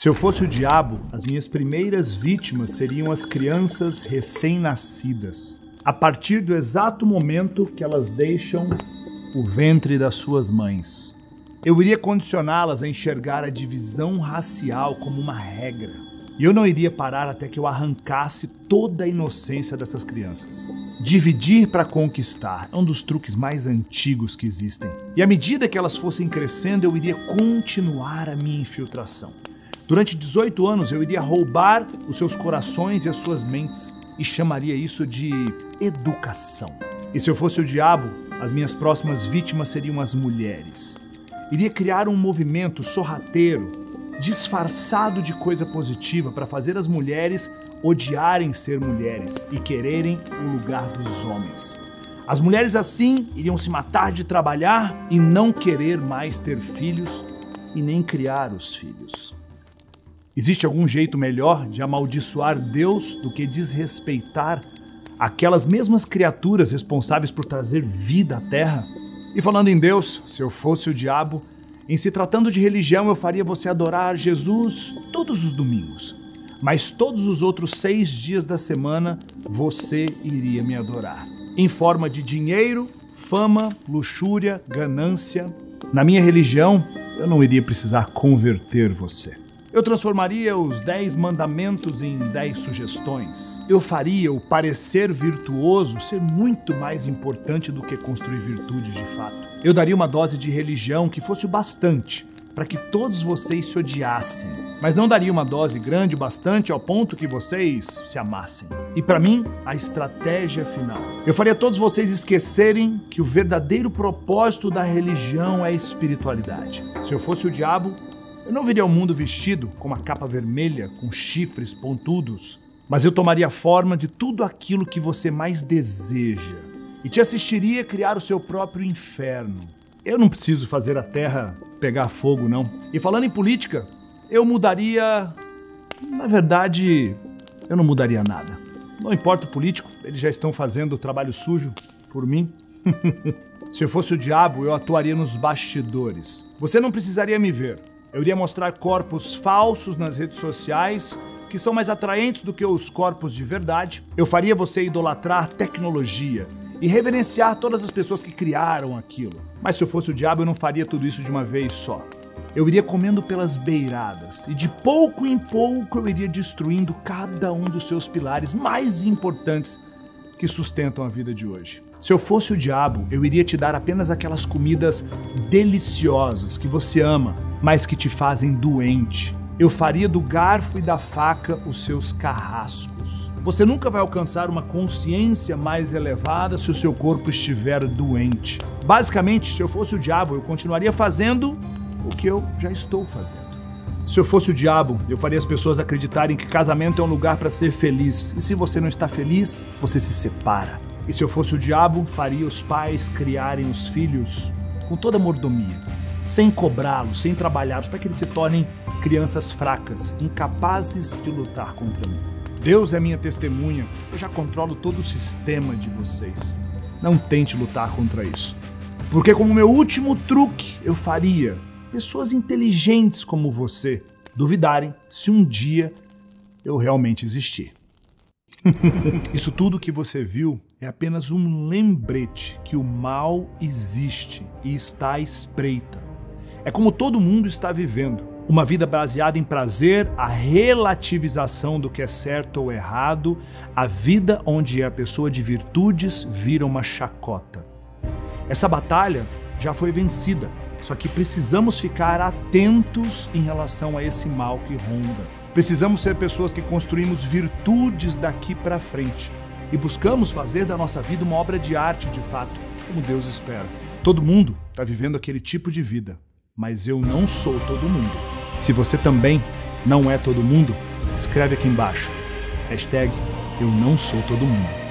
Se eu fosse o diabo, as minhas primeiras vítimas seriam as crianças recém-nascidas, a partir do exato momento que elas deixam o ventre das suas mães. Eu iria condicioná-las a enxergar a divisão racial como uma regra. E eu não iria parar até que eu arrancasse toda a inocência dessas crianças. Dividir para conquistar é um dos truques mais antigos que existem. E à medida que elas fossem crescendo, eu iria continuar a minha infiltração. Durante 18 anos, eu iria roubar os seus corações e as suas mentes e chamaria isso de educação. E se eu fosse o diabo, as minhas próximas vítimas seriam as mulheres. Iria criar um movimento sorrateiro, disfarçado de coisa positiva para fazer as mulheres odiarem ser mulheres e quererem o lugar dos homens. As mulheres assim iriam se matar de trabalhar e não querer mais ter filhos e nem criar os filhos. Existe algum jeito melhor de amaldiçoar Deus do que desrespeitar aquelas mesmas criaturas responsáveis por trazer vida à Terra? E falando em Deus, se eu fosse o diabo, em se tratando de religião, eu faria você adorar Jesus todos os domingos. Mas todos os outros 6 dias da semana, você iria me adorar. Em forma de dinheiro, fama, luxúria, ganância. Na minha religião, eu não iria precisar converter você. Eu transformaria os 10 mandamentos em 10 sugestões. Eu faria o parecer virtuoso ser muito mais importante do que construir virtude de fato. Eu daria uma dose de religião que fosse o bastante para que todos vocês se odiassem, mas não daria uma dose grande o bastante ao ponto que vocês se amassem. E para mim, a estratégia final. Eu faria todos vocês esquecerem que o verdadeiro propósito da religião é a espiritualidade. Se eu fosse o diabo, eu não veria o mundo vestido com uma capa vermelha, com chifres pontudos, mas eu tomaria a forma de tudo aquilo que você mais deseja e te assistiria a criar o seu próprio inferno. Eu não preciso fazer a terra pegar fogo, não. E falando em política, eu mudaria... Na verdade, eu não mudaria nada. Não importa o político, eles já estão fazendo o trabalho sujo por mim. Se eu fosse o diabo, eu atuaria nos bastidores. Você não precisaria me ver. Eu iria mostrar corpos falsos nas redes sociais, que são mais atraentes do que os corpos de verdade. Eu faria você idolatrar tecnologia e reverenciar todas as pessoas que criaram aquilo. Mas se eu fosse o diabo, eu não faria tudo isso de uma vez só. Eu iria comendo pelas beiradas e de pouco em pouco eu iria destruindo cada um dos seus pilares mais importantes que sustentam a vida de hoje. Se eu fosse o diabo, eu iria te dar apenas aquelas comidas deliciosas que você ama, mas que te fazem doente. Eu faria do garfo e da faca os seus carrascos. Você nunca vai alcançar uma consciência mais elevada se o seu corpo estiver doente. Basicamente, se eu fosse o diabo, eu continuaria fazendo o que eu já estou fazendo. Se eu fosse o diabo, eu faria as pessoas acreditarem que casamento é um lugar para ser feliz. E se você não está feliz, você se separa. E se eu fosse o diabo, faria os pais criarem os filhos com toda mordomia, sem cobrá-los, sem trabalhá-los, para que eles se tornem crianças fracas, incapazes de lutar contra mim. Deus é minha testemunha, eu já controlo todo o sistema de vocês. Não tente lutar contra isso. Porque como meu último truque, eu faria pessoas inteligentes como você duvidarem se um dia eu realmente existir. Isso tudo que você viu é apenas um lembrete que o mal existe e está à espreita. É como todo mundo está vivendo. Uma vida baseada em prazer, a relativização do que é certo ou errado, a vida onde a pessoa de virtudes vira uma chacota. Essa batalha já foi vencida, só que precisamos ficar atentos em relação a esse mal que ronda. Precisamos ser pessoas que construímos virtudes daqui para frente e buscamos fazer da nossa vida uma obra de arte de fato, como Deus espera. Todo mundo está vivendo aquele tipo de vida, mas eu não sou todo mundo. Se você também não é todo mundo, escreve aqui embaixo. #eu não sou todo mundo.